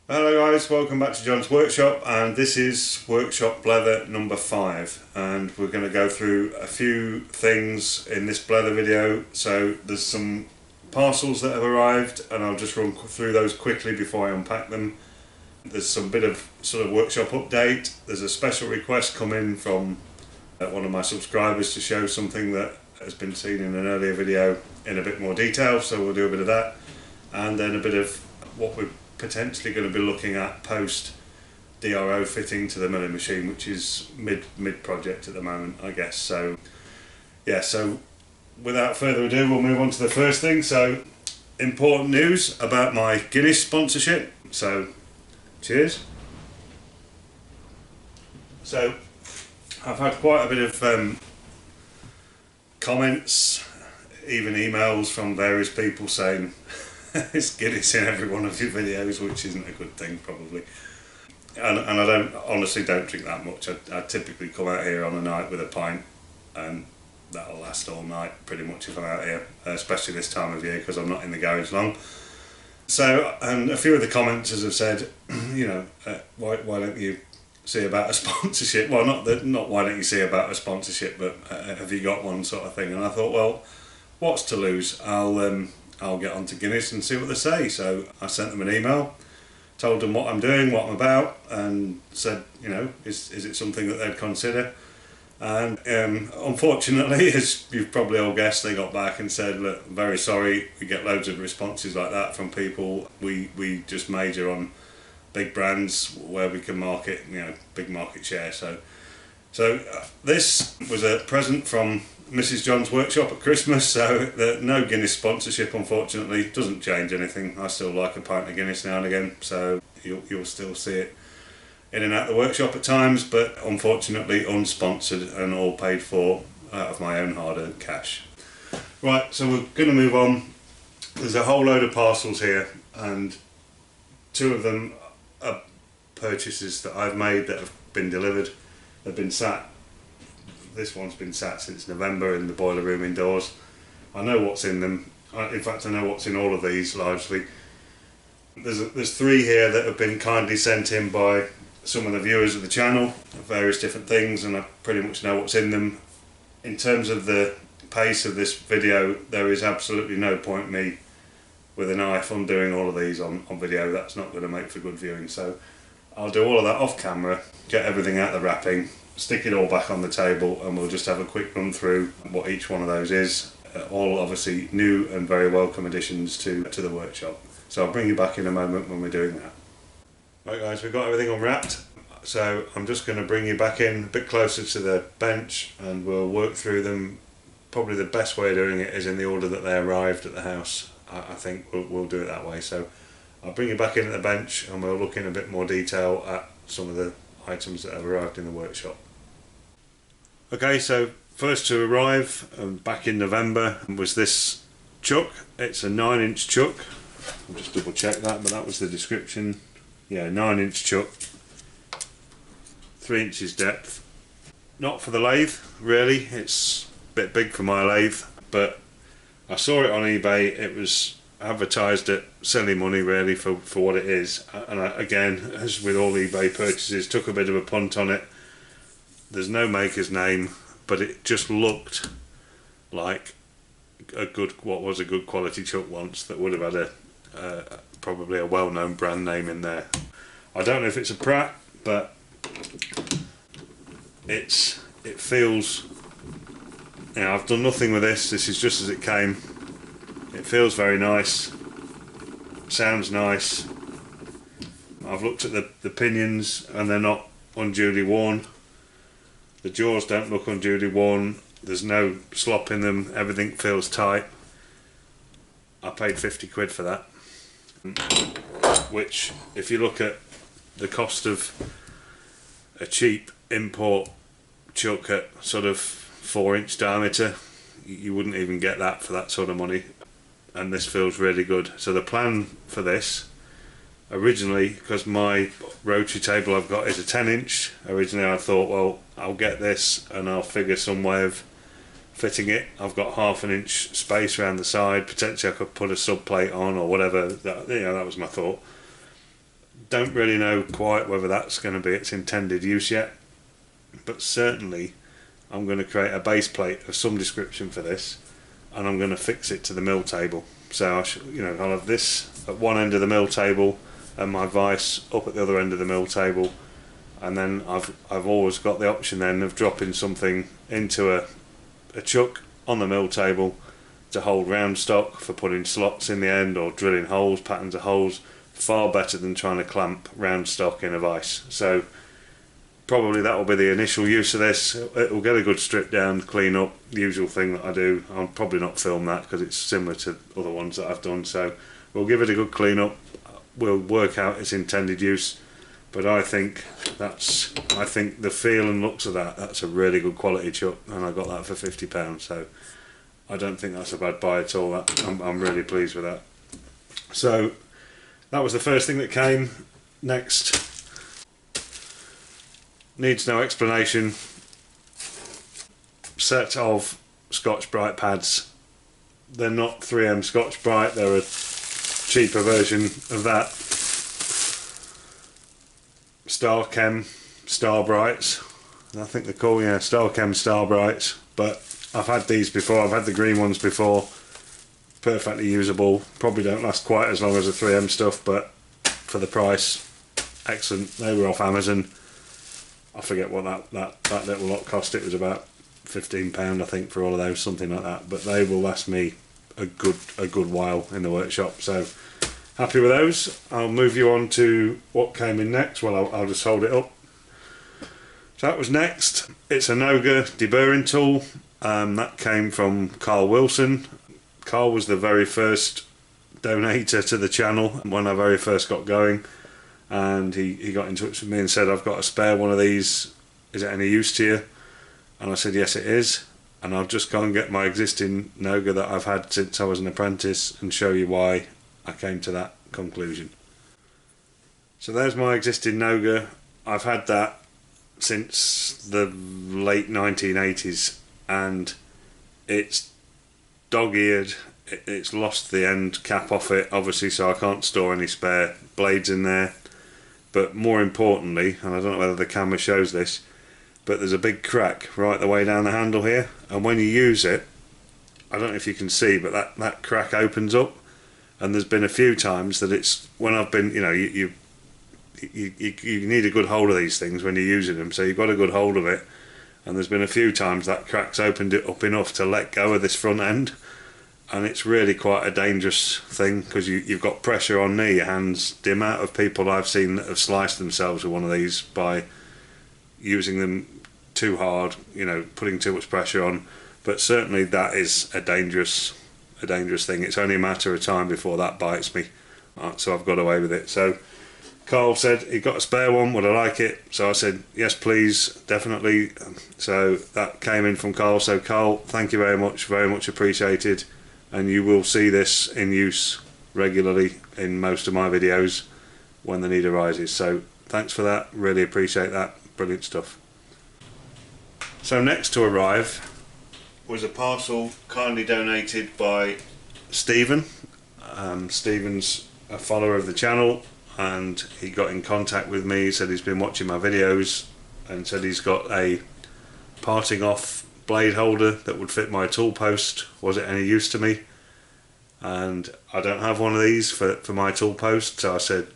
Hello guys, welcome back to John's Workshop, and this is workshop blether number 5, and we're going to go through a few things in this blether video. So there's some parcels that have arrived and I'll just run through those quickly before I unpack them. There's some bit of sort of workshop update. There's a special request come in from one of my subscribers to show something that has been seen in an earlier video in a bit more detail, so we'll do a bit of that, and then a bit of what we're potentially going to be looking at post DRO fitting to the milling machine, which is mid project at the moment, I guess. So yeah, so without further ado, we'll move on to the first thing. So important news about my Guinness sponsorship. So cheers. So I've had quite a bit of comments, even emails from various people saying it's Guinness in every one of your videos, which isn't a good thing probably. And I honestly don't drink that much. I typically come out here on a night with a pint, and that'll last all night pretty much if I'm out here, especially this time of year because I'm not in the garage long. So, and a few of the commenters have said, you know, why don't you see about a sponsorship? Well, not why don't you see about a sponsorship, but have you got one, sort of thing. And I thought, well, what's to lose? I'll get onto Guinness and see what they say. So I sent them an email, told them what I'm doing, what I'm about, and said, you know, is it something that they'd consider? And unfortunately, as you've probably all guessed, they got back and said, look, very sorry, we get loads of responses like that from people. We just major on big brands where we can market, you know, big market share. So this was a present from Mrs. John's Workshop at Christmas, so no Guinness sponsorship, unfortunately. Doesn't change anything. I still like a pint of Guinness now and again, so you'll still see it in and out the workshop at times, but unfortunately unsponsored and all paid for out of my own hard-earned cash. Right, so we're going to move on. There's a whole load of parcels here, and two of them are purchases that I've made that have been delivered. They've been sat. This one's been sat since November in the boiler room indoors. I know what's in them. In fact, I know what's in all of these largely. There's three here that have been kindly sent in by some of the viewers of the channel, various different things, and I pretty much know what's in them. In terms of the pace of this video, there is absolutely no point me with a knife undoing all of these on video. That's not going to make for good viewing, so I'll do all of that off camera, get everything out of the wrapping, stick it all back on the table, and we'll just have a quick run through what each one of those is. All obviously new and very welcome additions to the workshop. So I'll bring you back in a moment when we're doing that. Right guys, we've got everything unwrapped, so I'm just going to bring you back in a bit closer to the bench and we'll work through them. Probably the best way of doing it is in the order that they arrived at the house. I think we'll do it that way. So I'll bring you back in at the bench and we'll look in a bit more detail at some of the items that have arrived in the workshop. Okay, so first to arrive back in November was this chuck. It's a 9-inch chuck. I'll just double check that, but that was the description. Yeah, 9-inch chuck, 3 inches depth. Not for the lathe, really. It's a bit big for my lathe, but I saw it on eBay. It was advertised at silly money, really, for what it is. And I, again, as with all eBay purchases, took a bit of a punt on it. There's no maker's name, but it just looked like what was a good quality chuck once that would have had probably a well-known brand name in there. I don't know if it's a Pratt, but it feels, you know, I've done nothing with this. This is just as it came. It feels very nice, sounds nice. I've looked at the pinions and they're not unduly worn. The jaws don't look unduly worn. There's no slop in them. Everything feels tight. I paid 50 quid for that, which, if you look at the cost of a cheap import chuck at sort of 4-inch diameter, you wouldn't even get that for that sort of money. And this feels really good. So the plan for this, originally, because my rotary table I've got is a 10-inch, originally I thought, well, I'll get this and I'll figure some way of fitting it. I've got 1/2 inch space around the side. Potentially I could put a sub plate on or whatever. That was my thought. Don't really know quite whether that's going to be its intended use yet, but certainly I'm going to create a base plate of some description for this, and I'm going to fix it to the mill table. So I'll have this at one end of the mill table and my vise up at the other end of the mill table, and then I've always got the option then of dropping something into a chuck on the mill table to hold round stock for putting slots in the end or drilling holes, patterns of holes. Far better than trying to clamp round stock in a vise. So probably that will be the initial use of this. It will get a good strip down, clean up, the usual thing that I do. I'll probably not film that because it's similar to other ones that I've done. So we'll give it a good clean up. We'll work out its intended use. But I think the feel and looks of that's a really good quality chuck, and I got that for £50. So I don't think that's a bad buy at all. I'm really pleased with that. So that was the first thing that came. Next, needs no explanation, set of Scotch Brite pads. They're not 3M Scotch Brite, they're a cheaper version of that. Starchem Star Brights, I think they're called, yeah, Starchem Star Brights, but I've had these before, I've had the green ones before. Perfectly usable, probably don't last quite as long as the 3M stuff, but for the price, excellent. They were off Amazon. I forget what that little lot cost. It was about £15 I think for all of those, something like that, but they will last me a good while in the workshop. So happy with those. I'll move you on to what came in next. Well, I'll just hold it up. So that was next. It's a Noga deburring tool. That came from Carl Wilson. Carl was the very first donator to the channel when I very first got going, and he got in touch with me and said, I've got a spare one of these, is it any use to you? And I said yes it is, and I'll just go and get my existing Noga that I've had since I was an apprentice and show you why I came to that conclusion. So there's my existing Noga. I've had that since the late 1980s, and it's dog-eared. It's lost the end cap off it, obviously, so I can't store any spare blades in there. But more importantly, and I don't know whether the camera shows this, but there's a big crack right the way down the handle here, and when you use it, I don't know if you can see, but that crack opens up, and there's been a few times that it's, when I've been, you need a good hold of these things when you're using them, so you've got a good hold of it. And there's been a few times that crack's opened it up enough to let go of this front end, and it's really quite a dangerous thing because you've got pressure on near your hands. The amount of people I've seen that have sliced themselves with one of these by using them too hard, putting too much pressure on. But certainly that is a dangerous thing. It's only a matter of time before that bites me. So I've got away with it. So Carl said he got a spare one, would I like it? So I said yes please, definitely. So that came in from Carl. So Carl, thank you very much appreciated, and you will see this in use regularly in most of my videos when the need arises. So thanks for that, really appreciate that, brilliant stuff. So next to arrive was a parcel kindly donated by Stephen. Stephen's a follower of the channel, and he got in contact with me, said he's been watching my videos and said he's got a parting off blade holder that would fit my tool post. Was it any use to me? And I don't have one of these for my tool post, so I said,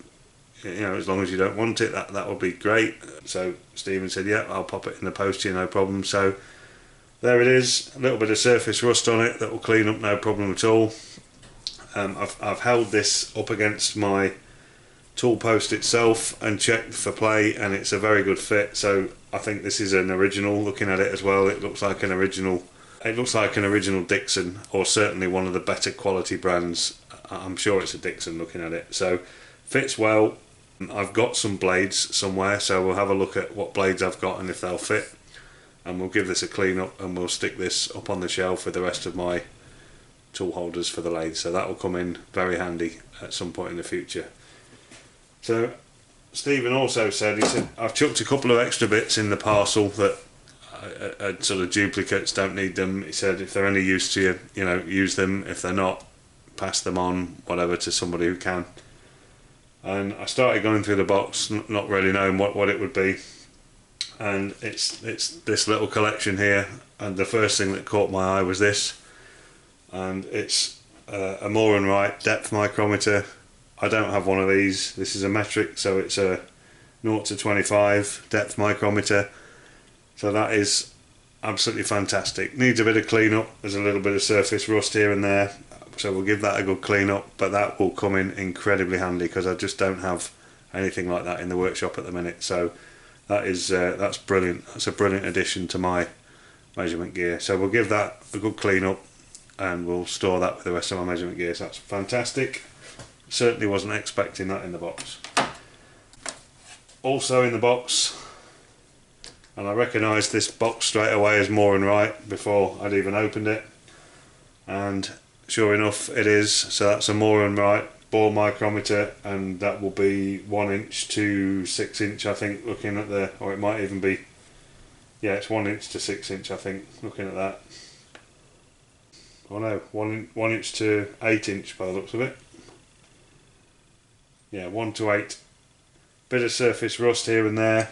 as long as you don't want it, that would be great. So Stephen said, yeah, I'll pop it in the post to you, no problem. So there it is, a little bit of surface rust on it that will clean up, no problem at all. I've held this up against my tool post itself and checked for play, and it's a very good fit. So I think this is an original. Looking at it as well, it looks like an original. It looks like an original Dixon, or certainly one of the better quality brands. I'm sure it's a Dixon looking at it. So fits well. I've got some blades somewhere, so we'll have a look at what blades I've got and if they'll fit, and we'll give this a clean up and we'll stick this up on the shelf with the rest of my tool holders for the lathe. So that will come in very handy at some point in the future. So Stephen also said, he said, I've chucked a couple of extra bits in the parcel that are sort of duplicates, don't need them. He said if they're any use to you, use them. If they're not, pass them on, whatever, to somebody who can. and I started going through the box, not really knowing what it would be, and it's this little collection here, and the first thing that caught my eye was this, and it's a Moore and Wright depth micrometer. I don't have one of these. This is a metric, so it's a 0 to 25 depth micrometer, so that is absolutely fantastic. Needs a bit of clean up, there's a little bit of surface rust here and there, so we'll give that a good clean up, but that will come in incredibly handy because I just don't have anything like that in the workshop at the minute. So that is that's brilliant. That's a brilliant addition to my measurement gear, so we'll give that a good clean up and we'll store that with the rest of my measurement gear. So that's fantastic. Certainly wasn't expecting that in the box. Also in the box, and I recognised this box straight away as Moore and Wright before I'd even opened it, and sure enough it is. So that's a Moore and Wright bore micrometer, and that will be 1 inch to 6 inch, I think, looking at the, or it might even be, yeah, it's 1 inch to 6 inch, I think, looking at that. Oh no, 1 inch to 8 inch by the looks of it. Yeah, 1 to 8. Bit of surface rust here and there,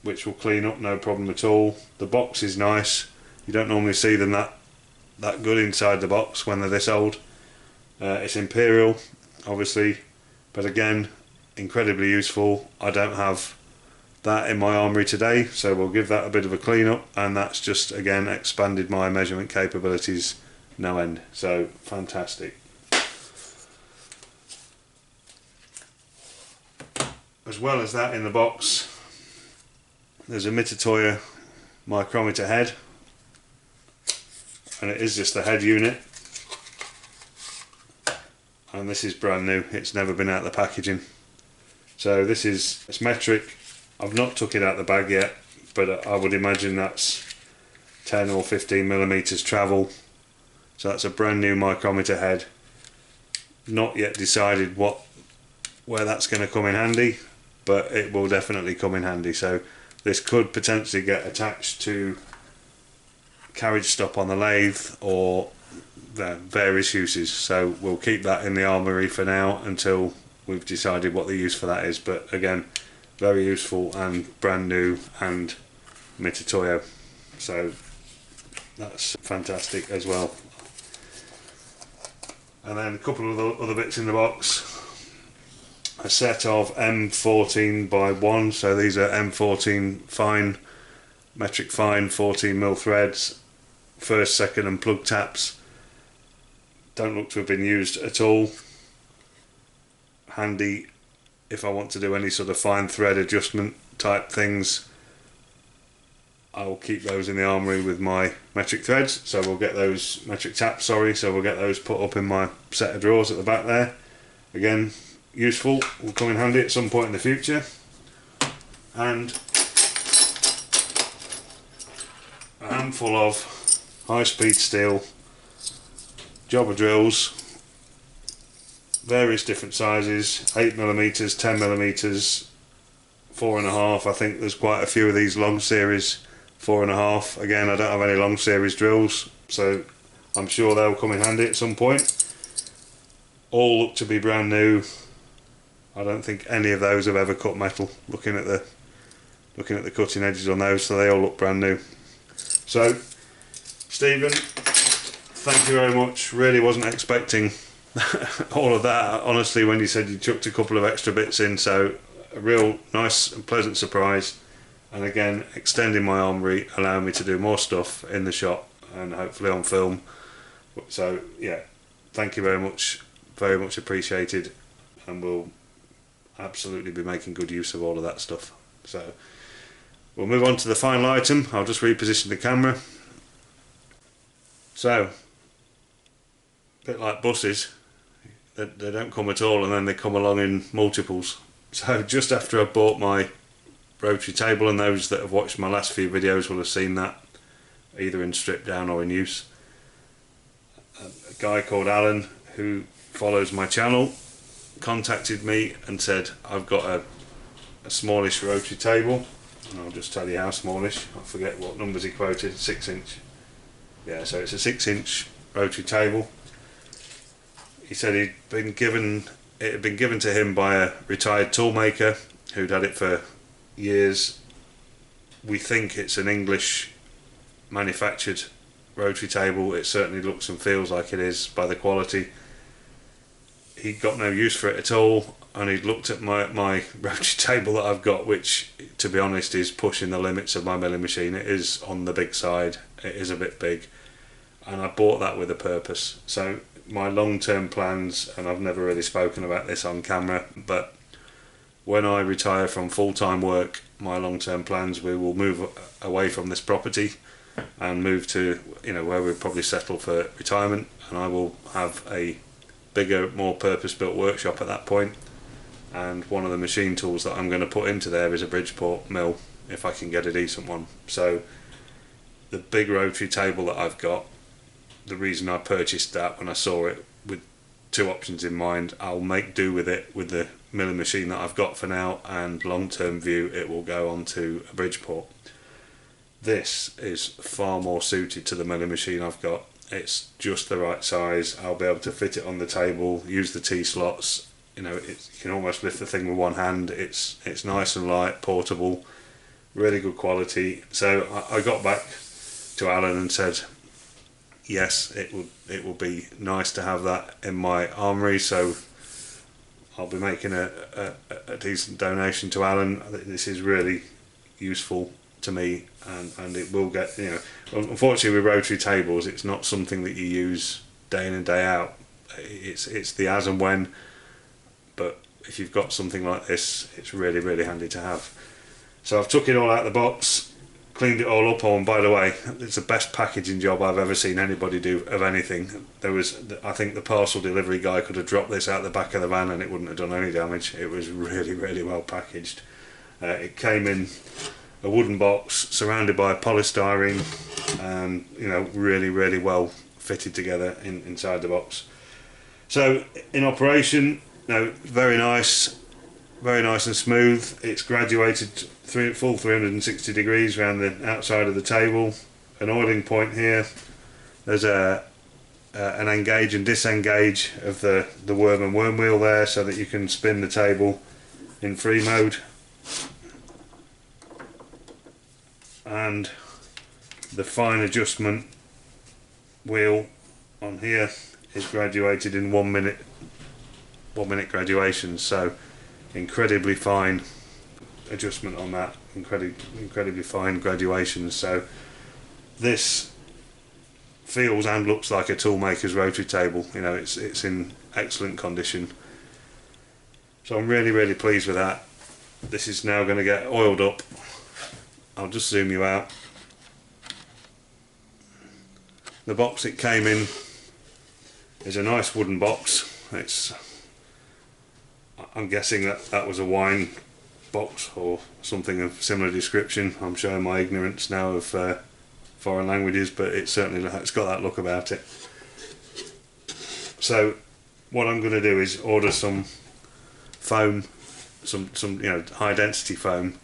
which will clean up, no problem at all. The box is nice. You don't normally see them that good inside the box when they're this old. It's Imperial, obviously, but again, incredibly useful. I don't have that in my armoury today, so we'll give that a bit of a clean up, and that's just again expanded my measurement capabilities no end. So fantastic. As well as that, in the box there's a Mitutoyo micrometer head, and it is just the head unit, and this is brand new. It's never been out of the packaging. So it's metric. I've not took it out of the bag yet, but I would imagine that's 10 or 15 millimeters travel. So that's a brand new micrometer head. Not yet decided where that's going to come in handy, but it will definitely come in handy. So this could potentially get attached to carriage stop on the lathe or various uses. So we'll keep that in the armoury for now until we've decided what the use for that is. But again, very useful and brand new and Mitutoyo. So that's fantastic as well. And then a couple of other bits in the box. A set of M14 by 1, so these are M14 fine, metric fine 14mm threads, first, second and plug taps. Don't look to have been used at all. Handy if I want to do any sort of fine thread adjustment type things. I will keep those in the armoury with my metric threads, so we'll get those metric taps, so we'll get those put up in my set of drawers at the back there. Again, useful, will come in handy at some point in the future. And a handful of high-speed steel jobber drills, various different sizes, 8mm, 10mm, 4.5. I think there's quite a few of these long series 4.5. Again, I don't have any long series drills, so I'm sure they'll come in handy at some point. All look to be brand new. I don't think any of those have ever cut metal, looking at the cutting edges on those, so they all look brand new. So Stephen, thank you very much. Really wasn't expecting all of that, honestly, when you said you chucked a couple of extra bits in, so a real nice and pleasant surprise, and again extending my armoury, allowing me to do more stuff in the shop and hopefully on film. So yeah, thank you very much appreciated, and we'll absolutely be making good use of all of that stuff. So we'll move on to the final item. I'll just reposition the camera. So, a bit like buses, they don't come at all and then they come along in multiples. So just after I bought my rotary table, and those that have watched my last few videos will have seen that either in strip down or in use, a guy called Alan, who follows my channel, contacted me and said, I've got a smallish rotary table, and I'll just tell you how smallish, I forget what numbers he quoted, 6 inch. Yeah, so it's a 6 inch rotary table. He said he'd been given It had been given to him by a retired toolmaker who'd had it for years. We think it's an English manufactured rotary table. It certainly looks and feels like it is by the quality. He'd got no use for it at all, and he'd looked at my rotary table that I've got, which to be honest is pushing the limits of my milling machine. It is on the big side, it is a bit big, and I bought that with a purpose. So my long-term plans, and I've never really spoken about this on camera, but when I retire from full-time work, my long-term plans, we will move away from this property and move to, you know, where we'll probably settle for retirement, and I will have a bigger, more purpose-built workshop at that point. And one of the machine tools that I'm going to put into there is a Bridgeport mill, if I can get a decent one. So the big rotary table that I've got, the reason I purchased that when I saw it with two options in mind, I'll make do with it with the milling machine that I've got for now, and long-term view it will go on to a Bridgeport. This is far more suited to the milling machine I've got. It's just the right size. I'll be able to fit it on the table, use the T-slots. You know, you can almost lift the thing with one hand. It's nice and light, portable, really good quality. So I got back to Alan and said, yes, it will be nice to have that in my armoury. So I'll be making a decent donation to Alan. This is really useful to me, and it will get, you know, unfortunately with rotary tables, it's not something that you use day in and day out. It's the as and when, but if you've got something like this, it's really, really handy to have. So I've took it all out of the box, cleaned it all up. Oh, and by the way, it's the best packaging job I've ever seen anybody do of anything. I think the parcel delivery guy could have dropped this out the back of the van and it wouldn't have done any damage. It was really, really well packaged. It came in a wooden box surrounded by polystyrene, and you know, really, really well fitted together inside the box. So in operation, you know, very nice and smooth. It's graduated full 360 degrees around the outside of the table. An oiling point here. There's an engage and disengage of the worm and worm wheel there, so that you can spin the table in free mode. And the fine adjustment wheel on here is graduated in 1 minute graduations, so incredibly fine adjustment on that, incredibly fine graduations. So this feels and looks like a toolmaker's rotary table. You know, it's in excellent condition, so I'm really, really pleased with that. This is now going to get oiled up. I'll just zoom you out. The box it came in is a nice wooden box. I'm guessing that was a wine box or something of similar description. I'm showing my ignorance now of foreign languages, but it's got that look about it. So what I'm going to do is order some foam, some you know, high density foam,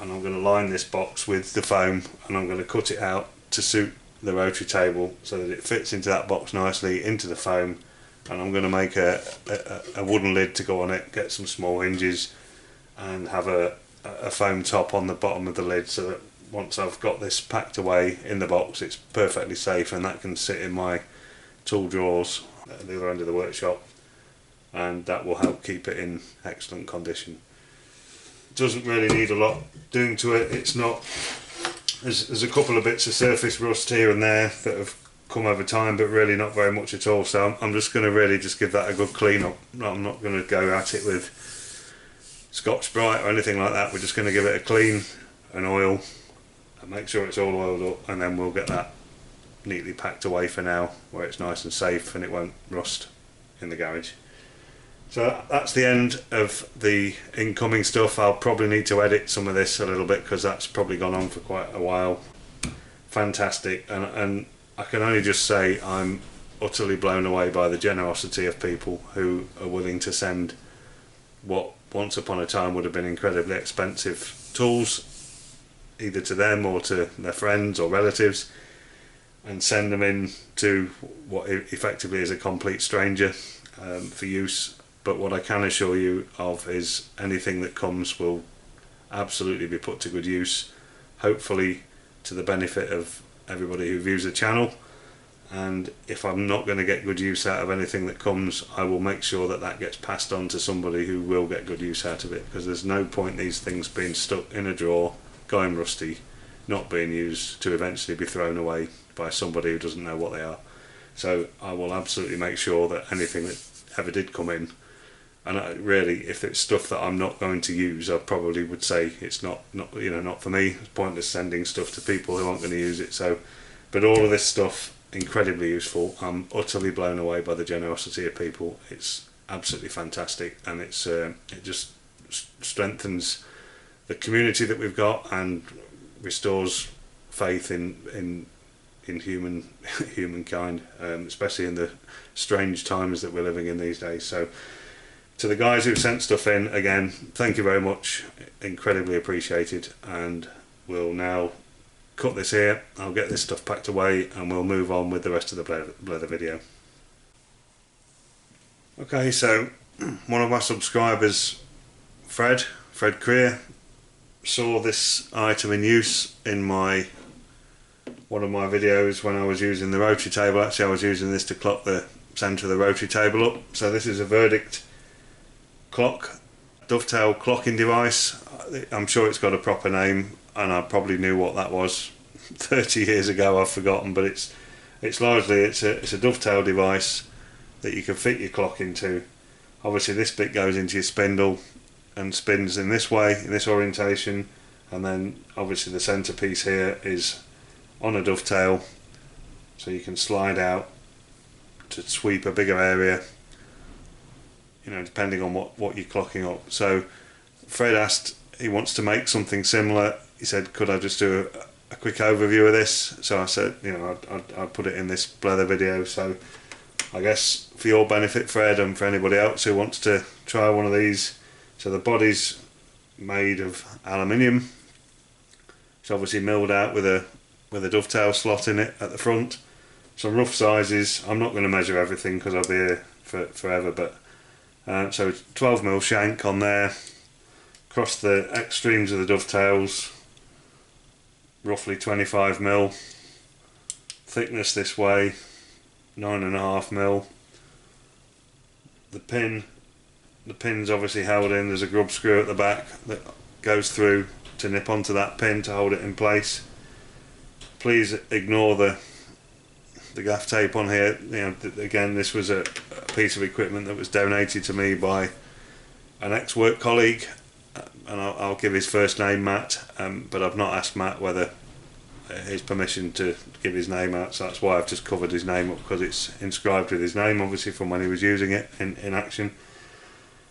and I'm going to line this box with the foam, and I'm going to cut it out to suit the rotary table so that it fits into that box nicely into the foam. And I'm going to make a wooden lid to go on it, get some small hinges, and have a foam top on the bottom of the lid, so that once I've got this packed away in the box, it's perfectly safe, and that can sit in my tool drawers at the other end of the workshop, and that will help keep it in excellent condition. It doesn't really need a lot doing to it. It's not, there's a couple of bits of surface rust here and there that have come over time, but really not very much at all. So I'm just going to really just give that a good clean up. I'm not going to go at it with Scotch Brite or anything like that. We're just going to give it a clean and oil and make sure it's all oiled up, and then we'll get that neatly packed away for now, where it's nice and safe and it won't rust in the garage. So that's the end of the incoming stuff. I'll probably need to edit some of this a little bit, because that's probably gone on for quite a while. Fantastic, and I can only just say I'm utterly blown away by the generosity of people who are willing to send what once upon a time would have been incredibly expensive tools, either to them or to their friends or relatives, and send them in to what effectively is a complete stranger for use. but what I can assure you of is anything that comes will absolutely be put to good use, hopefully to the benefit of everybody who views the channel. And if I'm not going to get good use out of anything that comes, I will make sure that that gets passed on to somebody who will get good use out of it, because there's no point these things being stuck in a drawer, going rusty, not being used, to eventually be thrown away by somebody who doesn't know what they are. So I will absolutely make sure that anything that ever did come in, and really, if it's stuff that I'm not going to use, I probably would say it's not for me. It's pointless sending stuff to people who aren't going to use it. So, but all of this stuff, incredibly useful. I'm utterly blown away by the generosity of people. It's absolutely fantastic, and it just strengthens the community that we've got and restores faith in humankind, especially in the strange times that we're living in these days. So to the guys who sent stuff in, again, thank you very much, incredibly appreciated. And we'll now cut this here. I'll get this stuff packed away and we'll move on with the rest of the Blether video. Okay, so one of my subscribers, Fred Creer, saw this item in use in one of my videos when I was using the rotary table. Actually, I was using this to clock the centre of the rotary table up. So this is a verdict clock, dovetail clocking device. I'm sure it's got a proper name, and I probably knew what that was 30 years ago. I've forgotten, but it's largely it's a dovetail device that you can fit your clock into. Obviously this bit goes into your spindle and spins in this way, in this orientation, and then obviously the centerpiece here is on a dovetail, so you can slide out to sweep a bigger area, depending on what you're clocking up. So Fred asked, he wants to make something similar. He said, could I just do a quick overview of this? So I said, I'd put it in this Blether video. So I guess for your benefit, Fred, and for anybody else who wants to try one of these, so the body's made of aluminium. It's obviously milled out with a dovetail slot in it at the front. Some rough sizes. I'm not going to measure everything because I'll be here forever, but so 12mm shank on there, across the extremes of the dovetails, roughly 25mm, thickness this way, 9.5mm. The pin's obviously held in. There's a grub screw at the back that goes through to nip onto that pin to hold it in place. Please ignore the gaff tape on here. Again, this was a piece of equipment that was donated to me by an ex-work colleague, and I'll give his first name, Matt, but I've not asked Matt whether his permission to give his name out, so that's why I've just covered his name up, because it's inscribed with his name, obviously, from when he was using it in action.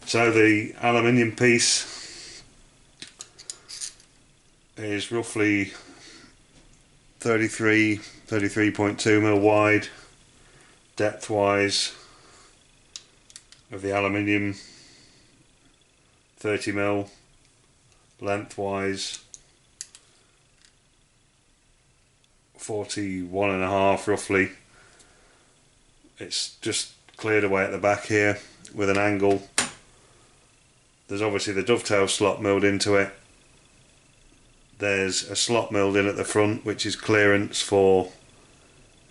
So the aluminium piece is roughly 33.2mm wide, depth wise, of the aluminium, 30mm, length wise 41.5 roughly. It's just cleared away at the back here with an angle. There's obviously the dovetail slot milled into it. There's a slot milled in at the front, which is clearance for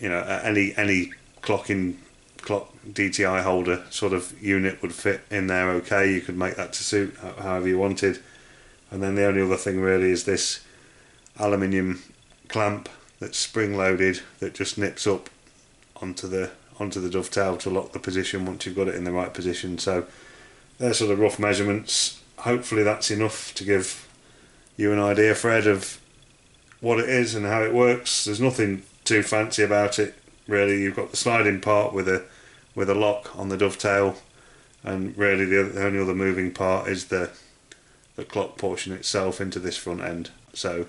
any clock DTI holder sort of unit would fit in there okay. You could make that to suit however you wanted. And then the only other thing really is this aluminium clamp that's spring loaded that just nips up onto the dovetail to lock the position once you've got it in the right position. So they're sort of rough measurements. Hopefully that's enough to give you an idea, Fred, of what it is and how it works. There's nothing too fancy about it really. You've got the sliding part with a lock on the dovetail, and really the only other moving part is the clock portion itself into this front end. So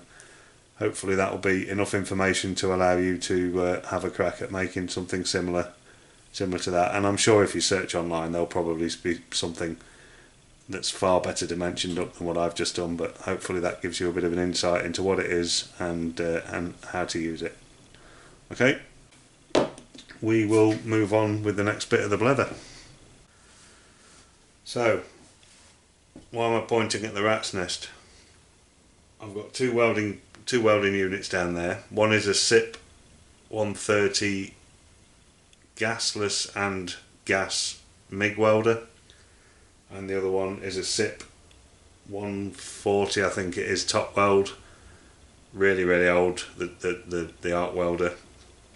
hopefully that will be enough information to allow you to have a crack at making something similar to that. And I'm sure if you search online there'll probably be something that's far better dimensioned up than what I've just done, but hopefully that gives you a bit of an insight into what it is and how to use it. Okay, we will move on with the next bit of the Blether. So, why am I pointing at the rat's nest? I've got two welding units down there. One is a SIP 130 gasless and gas MIG welder, and the other one is a SIP 140, I think it is, top weld. Really old, the arc welder.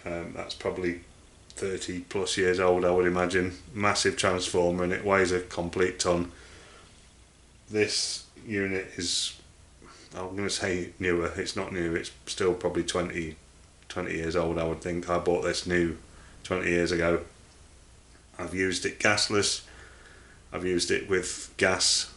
That's probably 30 plus years old, I would imagine. Massive transformer, and it weighs a complete ton. This unit is, I'm going to say newer. It's not new, it's still probably 20 years old, I would think. I bought this new 20 years ago. I've used it gasless, I've used it with gas,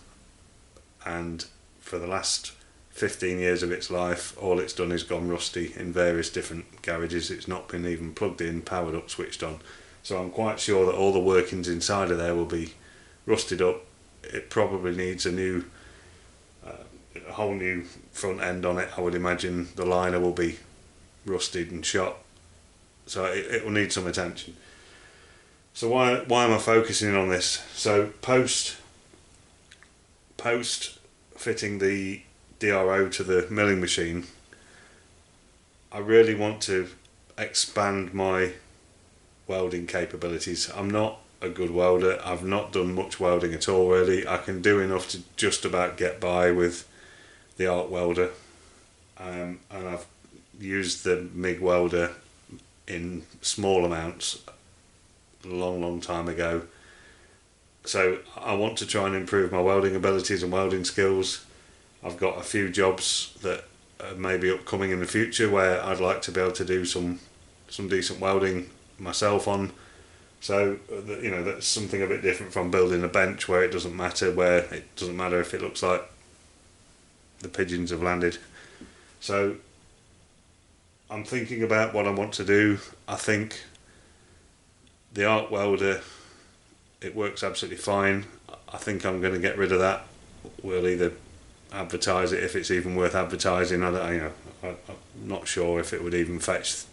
and for the last 15 years of its life, all it's done is gone rusty in various different garages. It's not been even plugged in, powered up, switched on. So I'm quite sure that all the workings inside of there will be rusted up. It probably needs a whole new front end on it, I would imagine. The liner will be rusted and shot, so it will need some attention. So why am I focusing on this? So post fitting the DRO to the milling machine, I really want to expand my welding capabilities. I'm not a good welder. I've not done much welding at all really. I can do enough to just about get by with the arc welder, and I've used the MIG welder in small amounts a long time ago. So I want to try and improve my welding abilities and welding skills. I've got a few jobs that may be upcoming in the future where I'd like to be able to do some decent welding myself on. So that's something a bit different from building a bench where it doesn't matter if it looks like the pigeons have landed. So I'm thinking about what I want to do. I think the arc welder, it works absolutely fine. I think I'm going to get rid of that. We'll either advertise it if it's even worth advertising. I'm not sure if it would even fetch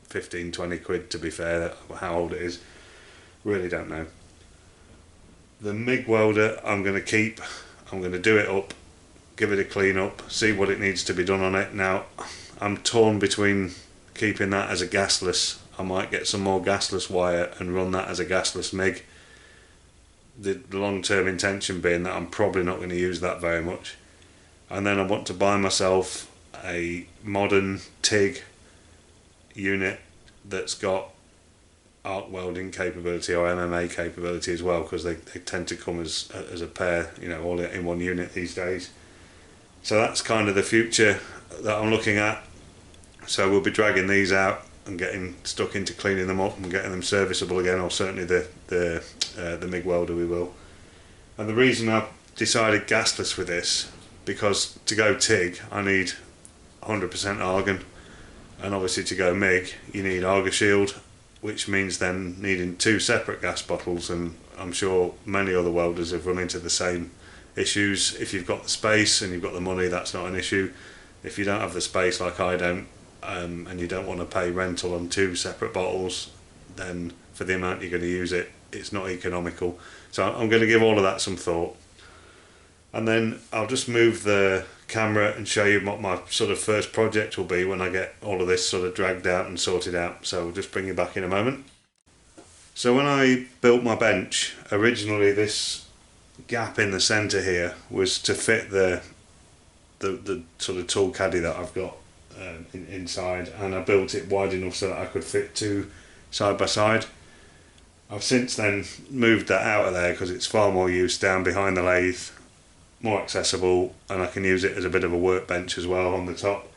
15-20 quid, to be fair, how old it is. Really don't know. The MIG welder I'm going to keep. I'm going to do it up, give it a clean up, see what it needs to be done on it. Now I'm torn between keeping that as a gasless. I might get some more gasless wire and run that as a gasless MIG. The long-term intention being that I'm probably not going to use that very much. And then I want to buy myself a modern TIG unit that's got arc welding capability or MMA capability as well, because they tend to come as a pair, all in one unit these days. So that's kind of the future that I'm looking at. So we'll be dragging these out and getting stuck into cleaning them up and getting them serviceable again, or certainly the MIG welder we will. And the reason I've decided gasless with this, because to go TIG I need 100% argon, and obviously to go MIG you need Argoshield, which means then needing two separate gas bottles, and I'm sure many other welders have run into the same issues. If you've got the space and you've got the money, that's not an issue. If you don't have the space like I don't, and you don't want to pay rental on two separate bottles, then for the amount you're going to use it, it's not economical. So I'm going to give all of that some thought, and then I'll just move the camera and show you what my sort of first project will be when I get all of this sort of dragged out and sorted out. So we'll just bring you back in a moment. So when I built my bench, originally this gap in the centre here was to fit the sort of tool caddy that I've got inside, and I built it wide enough so that I could fit two side by side. I've since then moved that out of there because it's far more use down behind the lathe, more accessible, and I can use it as a bit of a workbench as well on the top.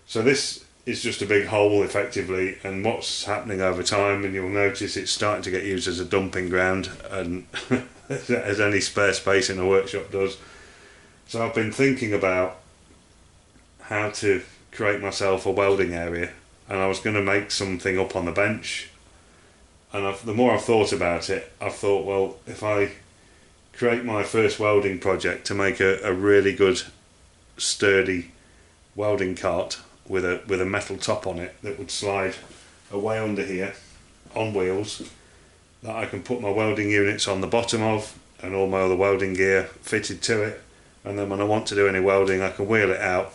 So this is just a big hole effectively, and what's happening over time, and you'll notice it's starting to get used as a dumping ground, and as any spare space in a workshop does. So I've been thinking about how to create myself a welding area, and I was going to make something up on the bench, and the more I've thought about it, I've thought, well, if I create my first welding project to make a really good sturdy welding cart with a metal top on it that would slide away under here on wheels, that I can put my welding units on the bottom of, and all my other welding gear fitted to it, and then when I want to do any welding I can wheel it out,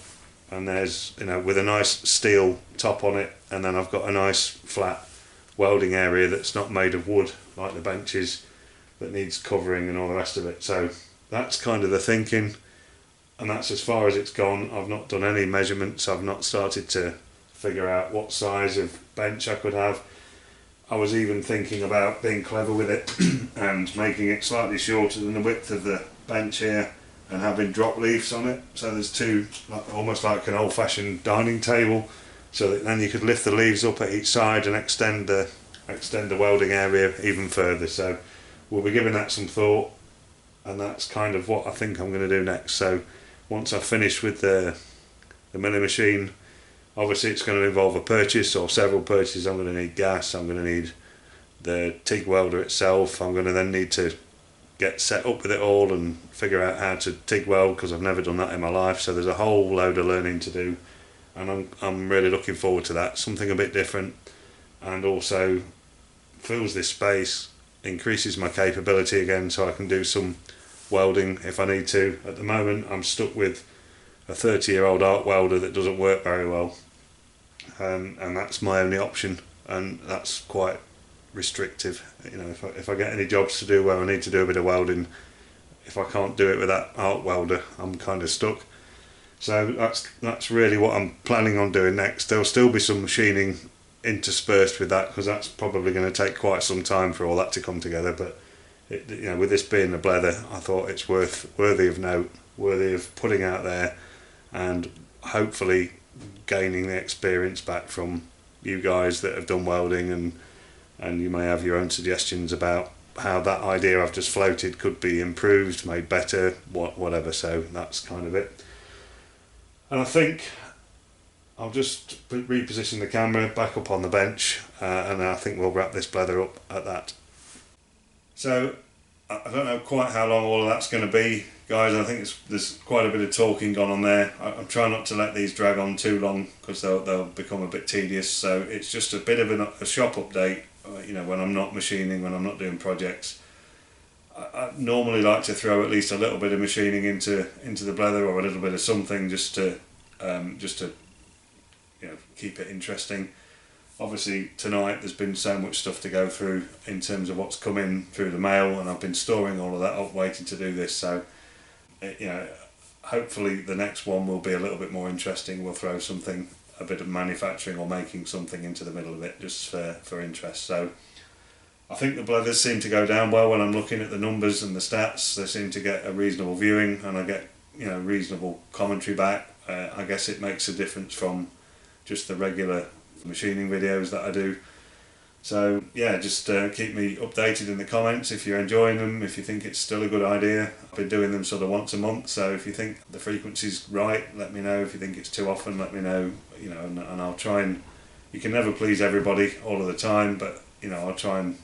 and there's, you know, with a nice steel top on it, and then I've got a nice flat welding area that's not made of wood like the benches that needs covering and all the rest of it. So that's kind of the thinking, and that's as far as it's gone. I've not done any measurements, I've not started to figure out what size of bench I could have. I was even thinking about being clever with it and making it slightly shorter than the width of the bench here, and having drop leaves on it, so there's two, almost like an old-fashioned dining table, so that then you could lift the leaves up at each side and extend the welding area even further. So we'll be giving that some thought, and that's kind of what I think I'm going to do next. So once I finish with the milling machine, obviously it's going to involve a purchase or several purchases. I'm going to need gas, I'm going to need the TIG welder itself, I'm going to then need to get set up with it all and figure out how to TIG weld, because I've never done that in my life. So there's a whole load of learning to do, and I'm really looking forward to that. Something a bit different, and also fills this space, increases my capability again, so I can do some welding if I need to. At the moment I'm stuck with a 30-year-old arc welder that doesn't work very well, and that's my only option, and that's quite restrictive. You know, if I get any jobs to do where I need to do a bit of welding, if I can't do it with that arc welder, I'm kind of stuck. So that's really what I'm planning on doing next. There'll still be some machining interspersed with that, because that's probably going to take quite some time for all that to come together. But you know, with this being a Blether, I thought it's worthy of note, worthy of putting out there, and hopefully gaining the experience back from you guys that have done welding, and you may have your own suggestions about how that idea I've just floated could be improved, made better, whatever. So that's kind of it. And I think I'll just reposition the camera back up on the bench, and I think we'll wrap this Blether up at that. So I don't know quite how long all of that's going to be, guys. I think there's quite a bit of talking gone on there. I'm trying not to let these drag on too long, because they'll become a bit tedious. So it's just a bit of a shop update. You know, when I'm not machining, when I'm not doing projects, I normally like to throw at least a little bit of machining into the Blether, or a little bit of something, just to you know, keep it interesting. Obviously tonight there's been so much stuff to go through in terms of what's come in through the mail, and I've been storing all of that up waiting to do this. So you know, hopefully the next one will be a little bit more interesting. We'll throw something, a bit of manufacturing or making something into the middle of it, just for interest. So I think the Blethers seem to go down well when I'm looking at the numbers and the stats. They seem to get a reasonable viewing, and I get, you know, reasonable commentary back. I guess it makes a difference from just the regular machining videos that I do. So yeah, just keep me updated in the comments if you're enjoying them, if you think it's still a good idea. I've been doing them sort of once a month, so if you think the frequency's right, let me know. If you think it's too often, let me know. You know, and I'll try and, you can never please everybody all of the time, but you know, I'll try and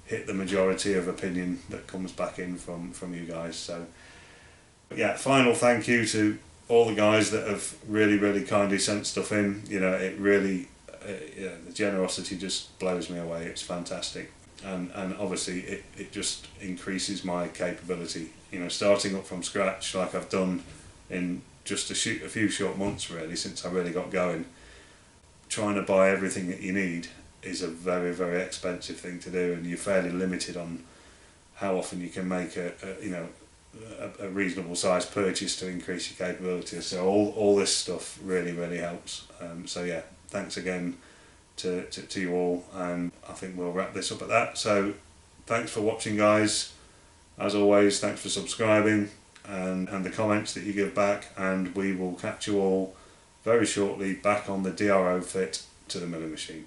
hit the majority of opinion that comes back in from you guys. So yeah, final thank you to all the guys that have really kindly sent stuff in. You know, it really, yeah, the generosity just blows me away. It's fantastic, and obviously it just increases my capability. You know, starting up from scratch like I've done in just a few short months really, since I really got going. Trying to buy everything that you need is a very expensive thing to do, and you're fairly limited on how often you can make a reasonable sized purchase to increase your capability. So all this stuff really helps. So yeah, thanks again to you all, and I think we'll wrap this up at that. So thanks for watching, guys. As always, thanks for subscribing and the comments that you give back, and we will catch you all very shortly back on the DRO fit to the milling machine.